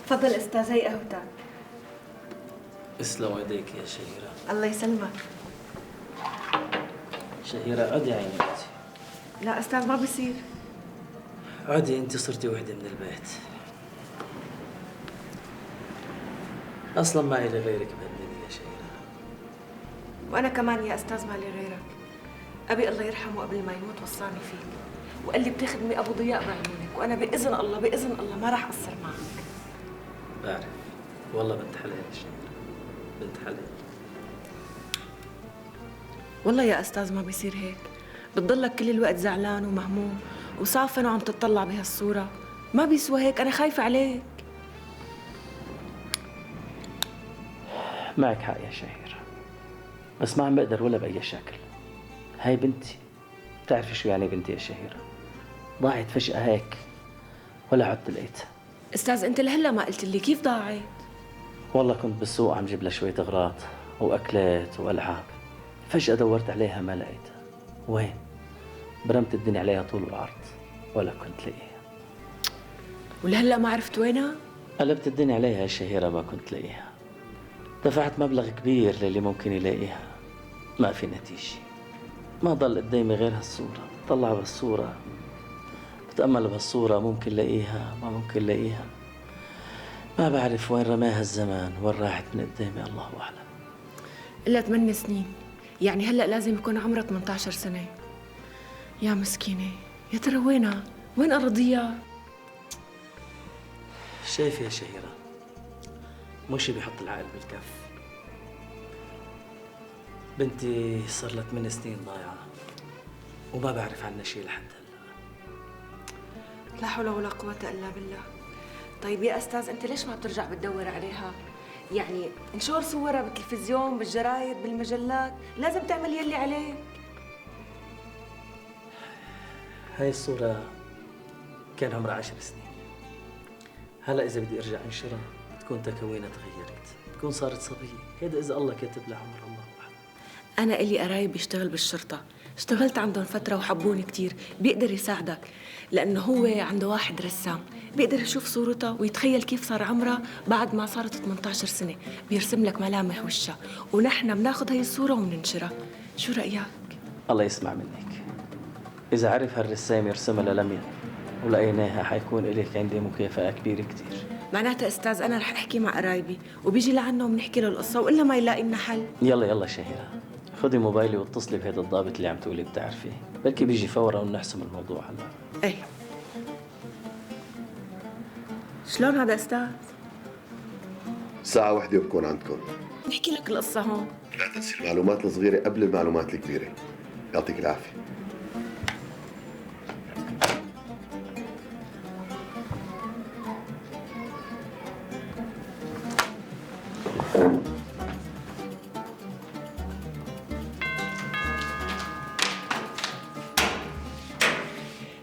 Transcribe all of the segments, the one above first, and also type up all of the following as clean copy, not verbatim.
تفضل استاذ، هي قهوتك. اسلم ايديك يا شهيرة. الله يسلمك. شهيرة عدي عيني انت. لا استاذ ما بصير. عدي، انت صرتي وحدة من البيت. اصلا ما إلي غيرك بهالدنيا يا شهيرة. وانا كمان يا استاذ مالي غيرك. ابي الله يرحمه قبل ما يموت وصاني فيك وقال لي بتخدمي ابو ضياء بعيونك، وانا باذن الله باذن الله ما راح اقصر معك. بعرف، والله بنت حلال يا شهيرة، بنت حلال. والله يا استاذ ما بيصير هيك، بتضلك كل الوقت زعلان ومهموم وصافن وعم تطلع بهالصورة. ما بيسوى هيك، انا خايفة عليك. معك حق يا شهيرة، بس ما عم بقدر ولا بأي شكل. هاي بنتي، بتعرفي شو يعني بنتي يا شهيرة؟ ضاعت فجأة هيك ولا عدت لقيتها. استاذ انت لهلا ما قلت لي كيف ضاعت؟ والله كنت بالسوق عم جيب لها شوية أغراض وأكلات وألعاب، فجأة دورت عليها ما لقيتها. وين؟ برمت الدنيا عليها طول وعرض ولا كنت لاقيها. ولهلا ما عرفت وينها؟ قلبت الدنيا عليها يا شهيرة ما كنت لاقيها. دفعت مبلغ كبير للي ممكن يلاقيها، ما في نتيجة. ما ضل قدامي غير هالصورة، بطلع بالصورة بتأمل بهالصورة، ممكن لاقيها ما ممكن لاقيها. ما بعرف وين رماها الزمان، وين راحت من قدامي الله أعلم. إلا 8 سنين، يعني هلأ لازم يكون عمرها 18 سنة. يا مسكينة، يا ترى وينها؟ وين أراضيها؟ شايف يا شهيرة، مشي بيحط العقل بالكف. بنتي صار لها 8 سنين ضايعة وما بعرف عنها شيء لحد هلا. لا حول ولا قوة إلا بالله. طيب يا أستاذ أنت ليش ما بترجع بتدور عليها؟ يعني انشر صورها بالتلفزيون بالجرايد بالمجلات، لازم تعمل يلي عليك. هاي الصورة كان عمرها 10 سنين. هلا إذا بدي أرجع أنشرها تكون تكوينها تغيرت، تكون صارت صبية. هيدا إذا الله كاتب لها عمر، الله أعلم. أنا إلي قرايب بيشتغل بالشرطة، اشتغلت عندهم فترة وحبوني كتير. بيقدر يساعدك لأنه هو عنده واحد رسام بيقدر يشوف صورتها ويتخيل كيف صار عمرها بعد ما صارت 18 سنة، بيرسم لك ملامح وشها ونحن بناخذ هي الصورة وبننشرها. شو رأيك؟ الله يسمع منك. إذا عرف هالرسام يرسمها للميا ولقيناها حيكون إليك عندي مكافأة كبيرة كتير. معناتها أستاذ أنا رح أحكي مع قرايبي وبيجي لعنا وبنحكي له القصة وإلا ما يلاقي لنا حل. يلا يلا شهيرة، خذي موبايلي واتصلي بهذا الضابط اللي عم تقولي بتعرفيه، بلكي بيجي فورا ونحسم الموضوع هلا. ايه شلون هذا أستاذ؟ ساعة واحدة وبكون عندكم. نحكي لك القصة هون. لا تنسي المعلومات الصغيرة قبل المعلومات الكبيرة. يعطيك العافية.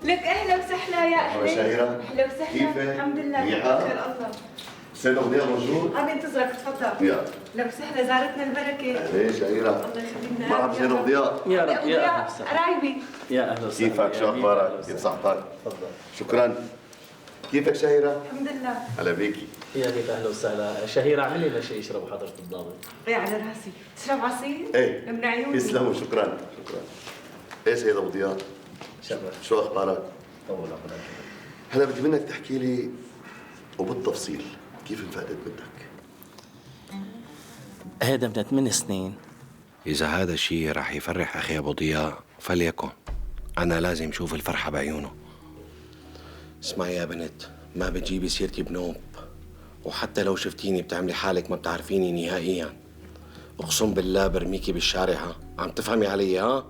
لك أهلا وسهلا يا أهلا. شهيرة. أهلا وسهلا. كيفك؟ الحمد لله منيحة؟ بخير الله. سيدة ضياء موجود؟ أنا انتظرك تفضل. يا لو سهلة زارتنا البركة. أهلين شهيرة. الله يخلينا. مرحبا سيدة ضياء. يا رب يا أهلا وسهلا. قرايبي. يا أهلا وسهلا. كيفك؟ شو أخبارك؟ كيف صحتك؟ تفضل. شكرا. كيفك شهيرة؟ الحمد لله. هلا بيكي. يا بيت أهلا وسهلا. شهيرة اعملي لنا شيء يشربه حضرة الضابط. ايه على راسي. تشرب عصير؟ ايه من عيوني. يسلموا. شكرا شكرا. ايه سيدة ابو ضياء، شرف. شو اخبارك؟ طول عمرك. هلا بدي منك تحكي لي وبالتفصيل كيف انفقدت بنتك. هيدا من 8 سنين. إذا هذا الشيء رح يفرح أخي أبو ضياء فليكن. أنا لازم شوف الفرحة بعيونه. اسمعي يا بنت، ما بتجيبي سيرتي بنوب، وحتى لو شفتيني بتعملي حالك ما بتعرفيني نهائيا. أقسم بالله برميكي بالشارع. ها عم تفهمي علي؟ ها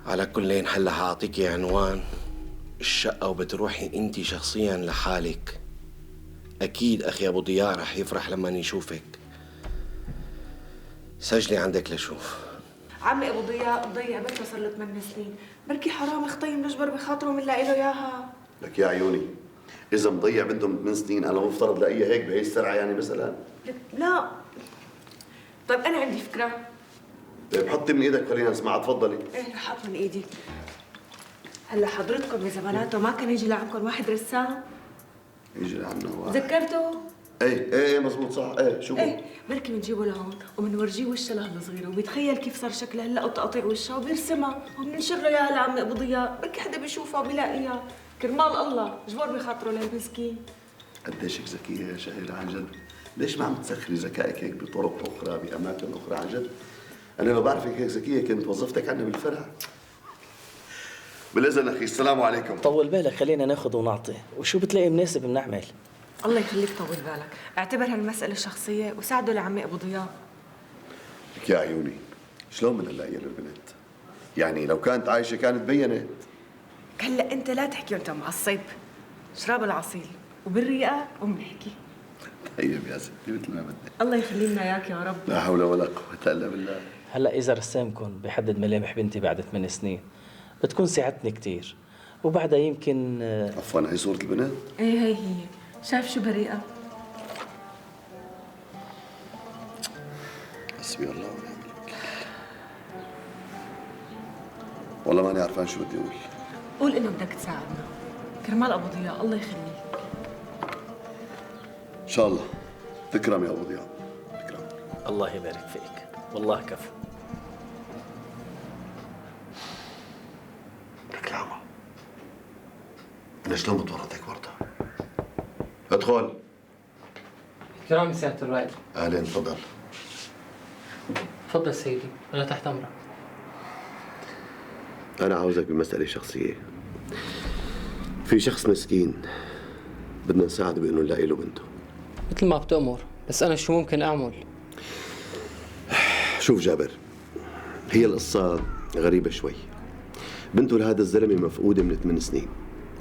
على كلين هلا حاعطيكي عنوان الشقة وبتروحي انتي شخصيا لحالك. أكيد أخي أبو ضياء رح يفرح لما يشوفك. سجلي عندك لشوف. عمي ابو ضياء مضيع بنته صار له 8 سنين، بركي حرام اختي نجبر بخاطره بنلاقي له اياها. لك يا عيوني، اذا مضيع بنته من 8 سنين انا مفترض لاقيها هيك بهي السرعه يعني مثلا؟ لا طيب انا عندي فكره. طيب حطي من ايدك خلينا نسمعها. تفضلي. ايه رح احط من ايدي. هلا حضرتكم اذا بناته ما كان يجي لعندكم واحد رسام؟ يجي لعنا واحد. ذكرته؟ ايه مزبوط صح. ايه شو؟ ايه بركي بنجيبه لهون وبنورجيه وشها لهالصغيره وبيتخيل كيف صار شكلها هلا وتقاطيع وشها وبيرسمها وبننشر له اياها لعم ابو ضياء، بركي حدا بيشوفها وبيلاقيها. كرمال الله جبر بخاطره للمسكين. قديشك ذكيه يا شهيره عن جد. ليش ما عم تسخري ذكائك هيك بطرق اخرى باماكن اخرى عن جد؟ انا لو بعرفك هيك ذكيه كنت وظفتك عنا بالفرع. بالاذن اخي السلام عليكم. طول بالك، خلينا ناخذ ونعطي، وشو بتلاقي مناسب بنعمل. الله يخليك طول بالك، اعتبر هالمسألة شخصية وساعده لعمي ابو ضياء. لك يا عيوني شلون بدنا نلاقيها للبنت؟ يعني لو كانت عايشه كانت بينت. هلا انت لا تحكي وانت معصب، شراب العصيل وبالريقة وبنحكي. طيب يا ستي مثل ما بدك. الله يخلي لنا اياك يا رب. لا حول ولا قوه الا بالله. هلا اذا رسامكم بحدد ملامح بنتي بعد 8 سنين بتكون ساعدتني كثير، وبعدها يمكن عفوا هي صوره البنت؟ ايه هي شايف شو بريئة؟ حسبي الله ونعم الوكيل. والله ماني عرفان شو بدي اقول. قول انه بدك تساعدنا كرمال ابو ضياء، الله يخليك. ان شاء الله. تكرم يا ابو ضياء، تكرم. الله يبارك فيك، والله كفو. لك لا انا شلون بتورطك برضه؟ ادخل. كرامي سيادة الرائد. اهلين تفضل. تفضل سيدي، أنا تحت أمرك. انا عاوزك بمساله شخصيه. في شخص مسكين بدنا نساعده بانه نلاقي له بنته. مثل ما بتأمر، بس أنا شو ممكن أعمل؟ شوف جابر، هي القصة غريبة شوي. بنته لهذا الزلمة مفقودة من 8 سنين،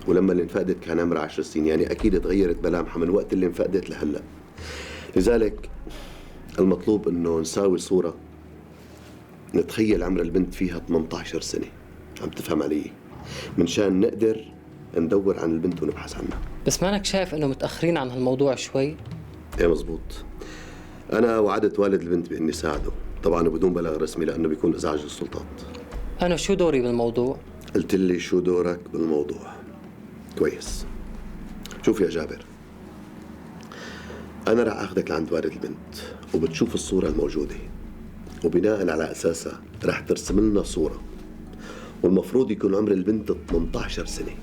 ولما اللي انفقدت كان عمرها 10 سنين، يعني أكيد تغيرت ملامحها من وقت اللي انفقدت لهلا. لذلك المطلوب إنه نساوي صورة نتخيل عمر البنت فيها 18 سنة. عم تفهم علي؟ منشان نقدر ندور عن البنت ونبحث عنها. بس مانك شايف إنه متأخرين عن هالموضوع شوي؟ ايه مزبوط. أنا وعدت والد البنت بإني ساعده، طبعا بدون بلاغ رسمي لأنه بيكون إزعاج للسلطات. أنا شو دوري بالموضوع؟ قلت لي شو دورك بالموضوع. كويس. شوف يا جابر، أنا رح أخذك لعند والد البنت وبتشوف الصورة الموجودة، وبناء على أساسها رح ترسم لنا صورة، والمفروض يكون عمر البنت 18 سنة.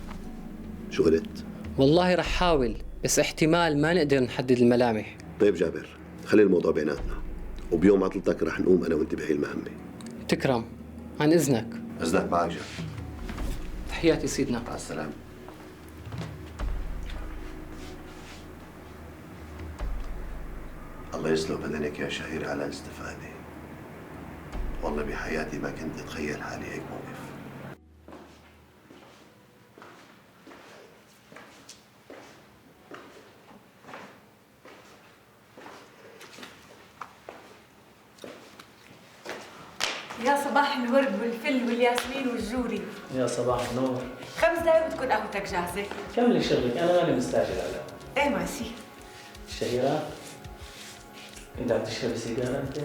شو قلت؟ والله رح حاول، بس احتمال ما نقدر نحدد الملامح. طيب جابر، خلي الموضوع بيناتنا، وبيوم عطلتك رح نقوم أنا وأنت بهي المهمة. تكرم، عن إذنك. إذنك معك جابر. تحياتي سيدنا. مع السلامة. الله يسلم بدنك يا شهير على الاستفادة. والله بحياتي ما كنت أتخيل حالي هيك موقف. يا صباح الورد والفل والياسمين والجوري. يا صباح النور. 5 دقايق وتكون قهوتك جاهزة. كملي شغلك، انا ماني مستعجل على. ايه ماشي. شهيرة، انت عم تشربي سيجارة انت؟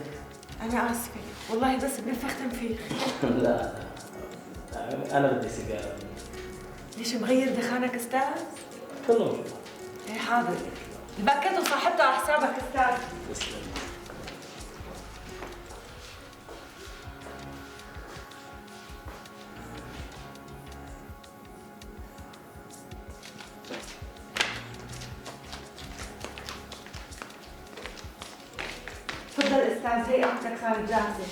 أنا آسفة، والله بس بدي أفختم فيك. لا انا بدي سيجارة. ليش مغير دخانك أستاذ؟ كله ايه حاضر. الباكيت وصاحبته على حسابك أستاذ. تسلم. تفضل أستاذ، هي قهوتك صارت جاهزة.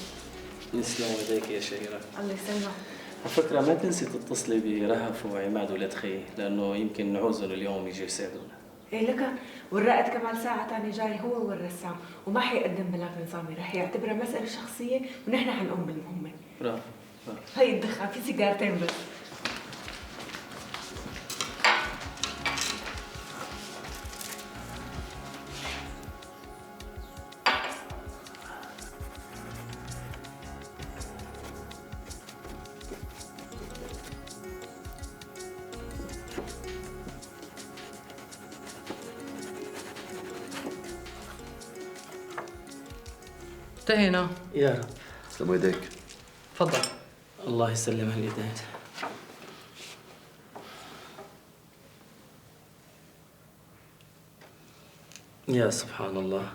يسلم ايديك يا شهيرة. الله يسلمك. على فكرة ما تنسي تتصلي برهف وعماد ولاد خي، لأنه يمكن نعوزهم اليوم يجي يساعدونا. ايه لك، والرائد كمان ساعة تانية جاي هو والرسام، وما حيقدم بلاغ نظامي، رح يعتبرها مسألة شخصية ونحن حنقوم بالمهمة. برافو. هي الدخان في سيجارتين بس. انتهينا. يا رب. تسلم ايديك. تفضل. الله يسلم هاليدين. يا سبحان الله،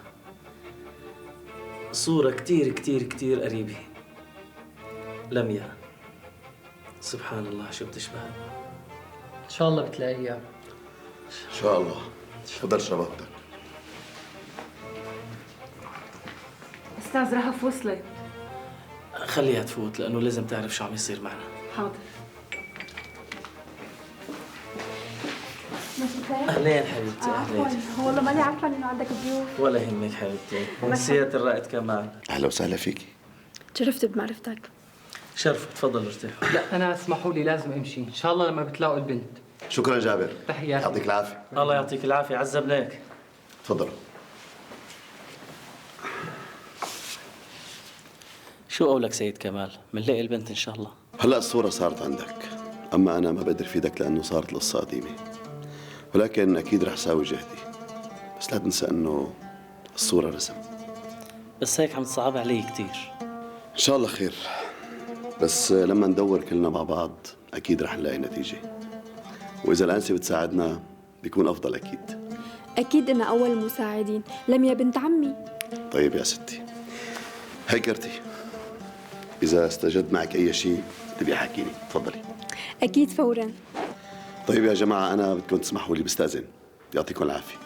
صورة كتير كتير كتير قريبة. لميا، سبحان الله شو بتشبه. ان شاء الله بتلاقيها. ان شاء الله. تفضل شربتك. استاذ رهف وصلت. خليها تفوت لأنه لازم تعرف شو عم يصير معنا. حاضر. أهلين حبيبتي، أهلين. هو والله ماني عارفه انه عندك ضيوف. ولا يهمك حبيبتي، نسيت الرائد كمان. اهلا وسهلا فيكي. تشرفت بمعرفتك. شرفوا، تفضلوا ارتاحوا. لا انا اسمحوا لي لازم امشي، ان شاء الله لما بتلاقوا البنت. شكرا جابر. تحياتي. يعطيك العافيه. الله يعطيك العافية، عذبناك. تفضلوا. شو قولك سيد كمال؟ منلاقي البنت إن شاء الله. هلا الصورة صارت عندك، أما أنا ما بقدر فيدك لأنه صارت القصة قديمة، ولكن أكيد رح ساوي جهدي، بس لا تنسى إنه الصورة رسم. بس هيك عم تصعب علي كتير. إن شاء الله خير، بس لما ندور كلنا مع بعض أكيد رح نلاقي نتيجة، وإذا الأنسة بتساعدنا بيكون أفضل أكيد. اكيد انا اول المساعدين، لميا بنت عمي. طيب يا ستي، هيك كرتي، إذا استجد معك أي شيء تبي حكيني، تفضلي. اكيد فورا. طيب يا جماعة، أنا بدكم تسمحوا لي بستأذن، يعطيكم العافية.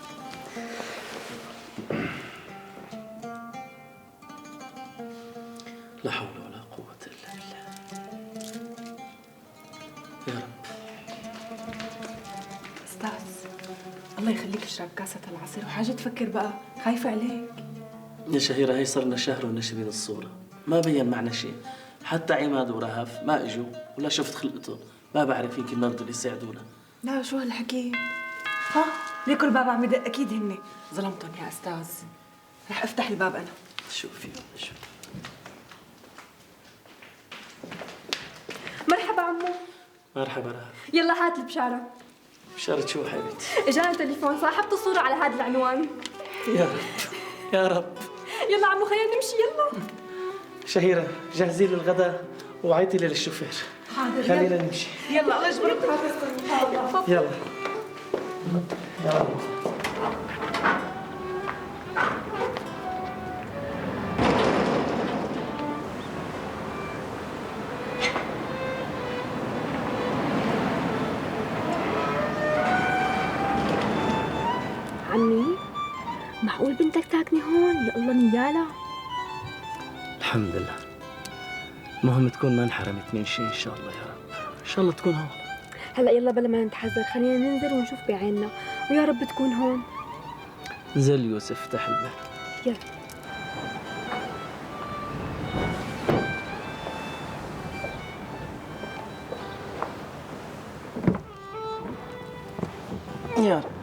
لا حول ولا قوة إلا بالله. يا رب. استاذ الله يخليك اشرب كاسة العصير وحاجة تفكر بقى، خايفة عليك. يا شهيرة، هي صرنا شهر وناشرين الصورة، ما بين معنا شيء، حتى عماد ورهف ما اجوا ولا شفت خلقتهم، ما بعرف يمكن ما بدهم يساعدونا. لا شو هالحكي؟ ها ليكوا الباب عم يدق، اكيد هن ظلمتهم يا استاذ. رح افتح الباب انا. شوفي شوفي. مرحبا عمو. مرحبا رهف. يلا هات البشاره. بشارة شو حبيبتي؟ اجانا تليفون، صاحبت الصوره على هذا العنوان. يا رب يا رب. يلا عمو خلينا نمشي يلا. شهيرة جهزي لي الغداء وعيطي لي للشوفير. حاضر. خلينا نمشي. يلا الله يجبرك حافظتك. يلا. يا رب. عمي معقول بنتك ساكنه هون؟ يا الله نيالا. الحمد لله، المهم تكون ما انحرمت من شيء إن شاء الله يا رب. إن شاء الله تكون هون. هلا يلا بلا ما نتحذر، خلينا ننزل ونشوف بعيننا، ويا رب تكون هون. نزل يوسف، افتح الباب. يلا. يا رب.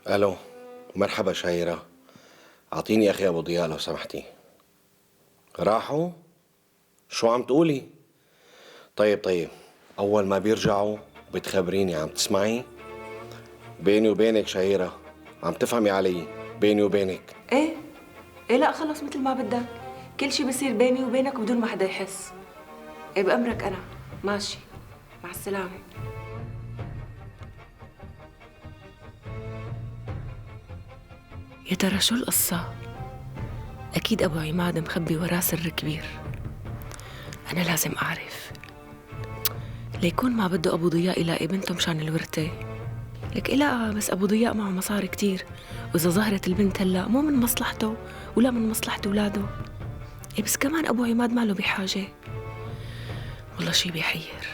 الو، مرحبا شهيرة، اعطيني اخي ابو ضياء لو سمحتي. راحوا؟ شو عم تقولي؟ طيب اول ما بيرجعوا بتخبريني، عم تسمعي؟ بيني وبينك شهيرة، عم تفهمي علي؟ بيني وبينك. ايه لا خلص مثل ما بدك، كل شيء بصير بيني وبينك وبدون ما حدا يحس. ايه بأمرك انا، ماشي، مع السلامة. يا ترى شو القصة؟ أكيد أبو عماد مخبي وراه سر كبير، أنا لازم أعرف. ليكون ما بده أبو ضياء يلاقي بنته مشان الورثة. لك لا، بس أبو ضياء معه مصاري كتير، وإذا ظهرت البنت هلا مو من مصلحته ولا من مصلحة أولاده. إيه بس كمان أبو عماد ماله بحاجة. والله شي بيحير.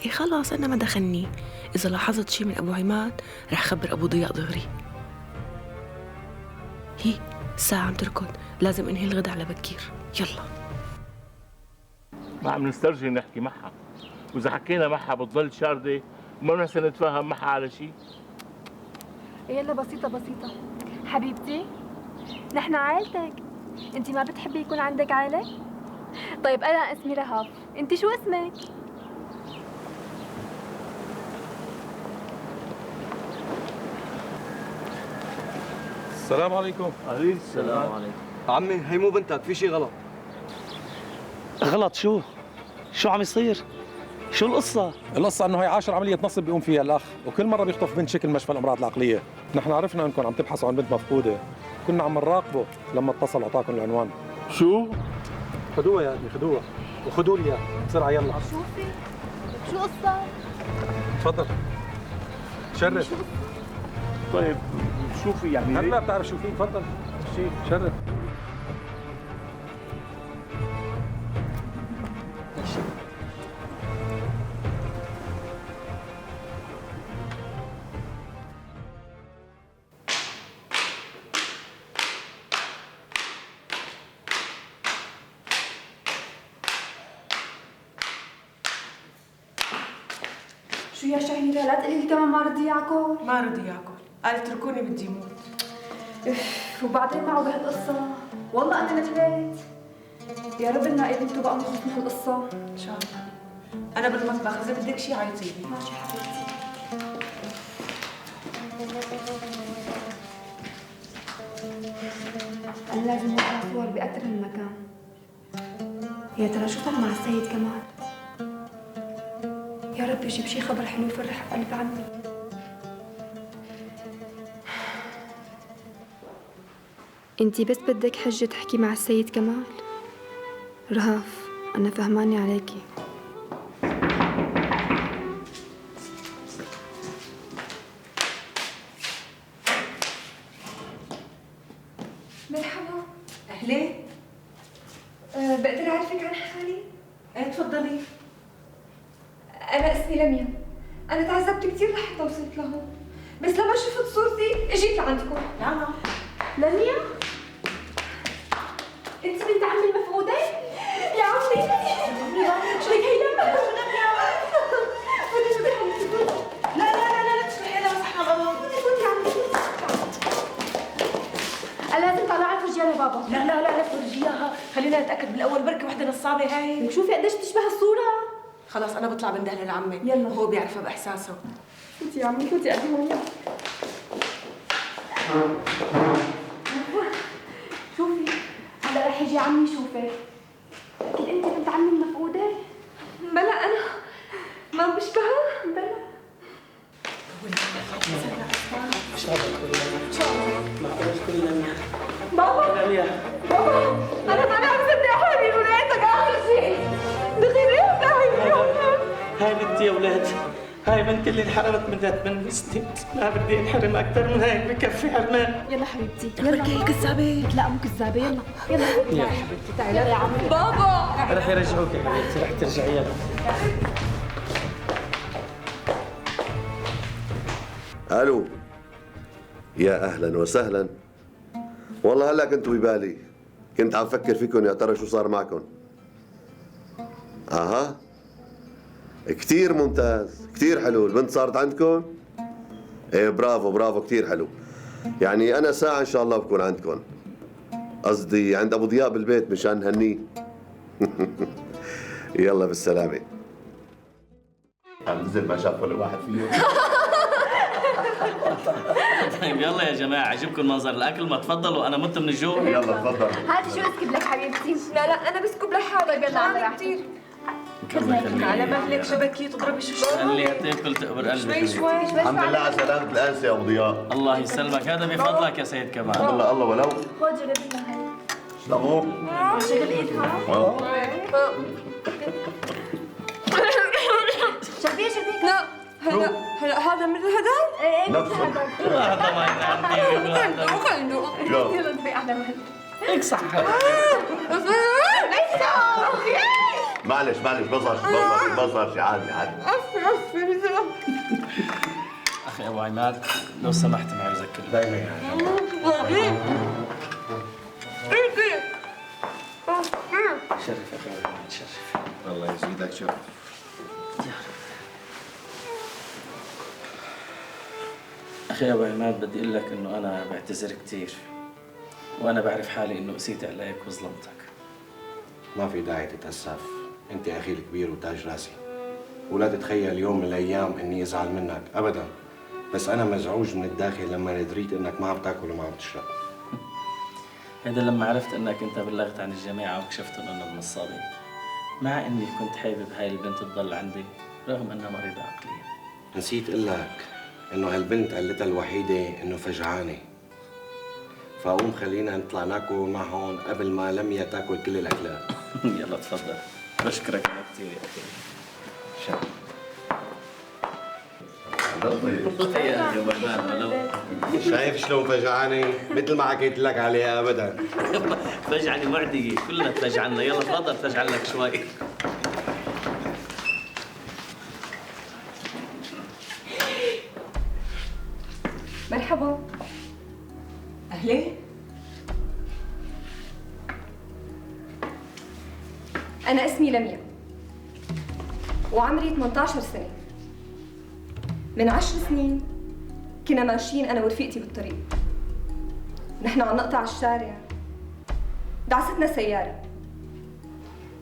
إيه خلاص أنا ما دخلني، إذا لاحظت شي من أبو عماد رح خبر أبو ضياء دغري. هي الساعة عم تركض، لازم انهي الغدا على بكير. يلا. ما عم نسترجي نحكي معها، واذا حكينا معها بتضل شاردة وما بنحسن نتفاهم معها على شيء. يلا بسيطة حبيبتي، نحن عائلتك. انت ما بتحبي يكون عندك عائلة؟ طيب انا اسمي رهف، انت شو اسمك؟ السلام عليكم. السلام عليكم. عمي هي مو بنتك، في شيء غلط. غلط شو؟ شو عم يصير؟ شو القصة؟ القصة انه هي 10 عملية نصب بيقوم فيها الاخ، وكل مرة بيخطف بنت شكل مشفى الامراض العقلية. نحن عرفنا انكم عم تبحثوا عن بنت مفقودة، كنا عم نراقبه لما اتصل واعطاكم العنوان. شو؟ خدوها يا ابني خدوها، وخدوا لي اياها بسرعة يلا. شوفي شو قصة؟ تفضل. شرف. طيب شوفي يعني هلا بتعرف شو فيه، تفضل. شيء شرف. شو يا شهيرة لا تقولي لي كمان ما رضي ياكل. ما رضي ياكل، قال اتركوني بدي موت. وبعدين معه بهالقصة، والله أنا نجيت. يا رب نلاقي بنته بقى نخلص من هالقصة. ان شاء الله. انا بالمطبخ، اذا بدك شيء عيطيلي. ماشي حبيبتي. أنا لازم أوقع صور بأكثر من مكان. يا ترى شو صار مع السيد كمال؟ يا رب يجيب شي خبر حلو يفرح قلب عمي. انتي بس بدك حجة تحكي مع السيد كمال؟ رهف أنا فهماني عليكي. مرحبا. اهلين. بقدر أعرفك عن حالي؟ ايه تفضلي. أنا اسمي لميا. أنا تعذبت كثير لحتى وصلت لهون، بس لما شفت صورتي اجيت لعندكم. نعم. لميا؟ أنت بنت عمي المفقودة؟ يا عمي شو لك هي لما؟ لا لا لا لا لا تشرحي لها صح الله. فوتي عمي. أنا لازم طلعت فرجيها لبابا. لا لا لا لا فرجيها، خلينا نتاكد بالاول بركي وحده نصابه هاي. شوفي قديش بتشبه الصورة. خلاص انا بطلع بندهلها لعمي، يلا. وهو بيعرفها باحساسه. فوتي يا عمي فوتي قدي هون. شوفي هلا رح يجي عمي يشوفك. اكيد انت بنت عمي المفقودة؟ بلا انا ما بشبهها؟ بلا. بابا بابا انا عم صدق حالي ولقيتك اخر شيء. دخيل هاي بنتي يا ولاد، هاي بنتي اللي انحرمت منها 8 سنين، ما بدي انحرم أكثر من هيك، بكفي حرمان. يلا حبيبتي بركي هي كذابه. لا مو كذابة. يلا يلا يا حبيبتي تعالي يلا يا عمي. بابا رح يرجعوك يا حبيبتي، رح ترجعي يلا. الو، يا اهلا وسهلا. والله هلا كنتوا ببالي، كنت عم فكر فيكم يا ترى شو صار معكم. اها كثير ممتاز، كثير حلو. البنت صارت عندكم؟ ايه برافو برافو، كثير حلو. يعني انا ساعة ان شاء الله بكون عندكم، قصدي عند ابو ضياء بالبيت مشان نهنيه. يلا بالسلامة. عم نزل ما شاف ولا واحد فيهم. طيب يلا يا جماعة، عجبكم منظر الأكل؟ ما تفضلوا، أنا مت من الجوع. يلا تفضل. هاتي شو اسكب لك حبيبتي. لا لا انا بسكب لحالي. طيب يلا على راحتك. على مهلك شبكي تضربي شو خليها تاكل تقبر قلبك. شوي الحمد لله على سلامة الأنسة يا أبو ضياء. الله يسلمك، هذا بفضلك يا سيد كمال. الله الله ولو. خذ جربيها هاي. شلمو؟ شغل ايدها. شغليها شغليها. لا هلا هذا مثل هذا؟ ايه مثل نفسه. هذا. هذا ما عندي. خلينا يلا نبي على مهل. هيك صح. معلش بظهر عادي عادي. أخي أبو عماد لو سمحت معي أذكر دائما يعني. شرف أخي أبو عماد، شرف. الله يزيدك شرف. أخي أبو عماد بدي أقول لك إنه أنا بعتذر كثير، وأنا بعرف حالي إنه قسيت عليك وظلمتك. ما في داعي تتأسف، أنت أخي الكبير وتاج راسي، ولا تتخيل يوم من الأيام إني أزعل منك أبداً، بس أنا مزعوج من الداخل لما دريت إنك ما عم تاكل وما عم تشرب. هذا لما عرفت إنك أنت بلغت عن الجماعة وكشفت إنهم نصابين. مع إني كنت حابب هاي البنت تضل عندي رغم أنها مريضة عقليا. نسيت اقول لك انه هالبنت قلتها الوحيده انه فجعانه، فقوم خلينا نطلع ناكل معهم قبل ما لميا تاكل كل الاكلات. يلا تفضل. بشكرك أنا كثير يا أخي. يا بهمان ولو شايف شلون فجعانه؟ مثل ما حكيت لك عليها ابدا. فجعني معدية، كلنا تفجعنا. يلا تفضل تفجعل لك شوي. مرحبا. أهلين. أنا اسمي لميا وعمري 18 سنة. من 10 سنين كنا ماشيين أنا ورفيقتي بالطريق، نحن عم نقطع الشارع دعستنا سيارة.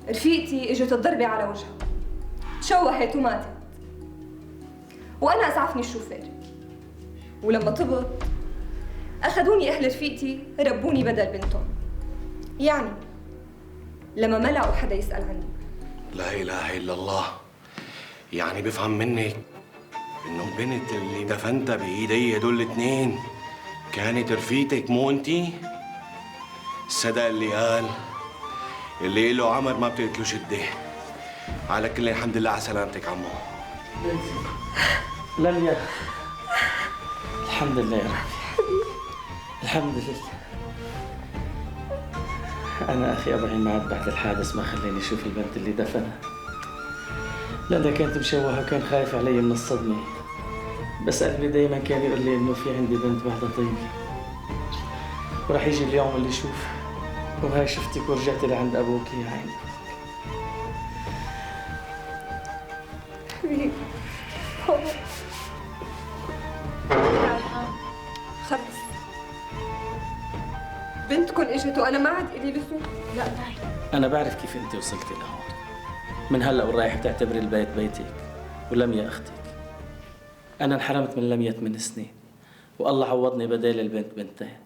رفيقتي اجت الضربة على وجهها، تشوهت وماتت، وأنا أسعفني الشوفير. ولما طبت أخذوني أهل رفيقتي ربوني بدل بنتهم. يعني لما ما لقوا حدا يسأل عني. لا اله الا الله، يعني بفهم منك انه البنت اللي دفنتها بايدي هدول الاثنين كانت رفيقتك مو انتي؟ الصدق اللي قال اللي له عمر ما بتقتله شده. على كل الحمد لله على سلامتك عمو. لميا الحمد لله يا ربي، الحمد لله. أنا أخي أبراهيم معد بعد الحادث ما خلاني أشوف البنت اللي دفنها، لأنها كانت مشوهة وكان خايف علي من الصدمة. بس قلبي دايما كان يقول لي إنه في عندي بنت واحدة طيبة، وراح يجي اليوم اللي يشوفها. وهاي شفتك ورجعت لعند أبوك يا عيني. حبيبي خلص، بنتكم اجت وانا ما عاد الي لزوم. لا باي. أنا بعرف كيف أنت وصلتي لهون. من هلا ورايح بتعتبري البيت بيتك ولميا أختك. أنا انحرمت من لميا 8 سنين، والله عوضني بدال البنت بنتين.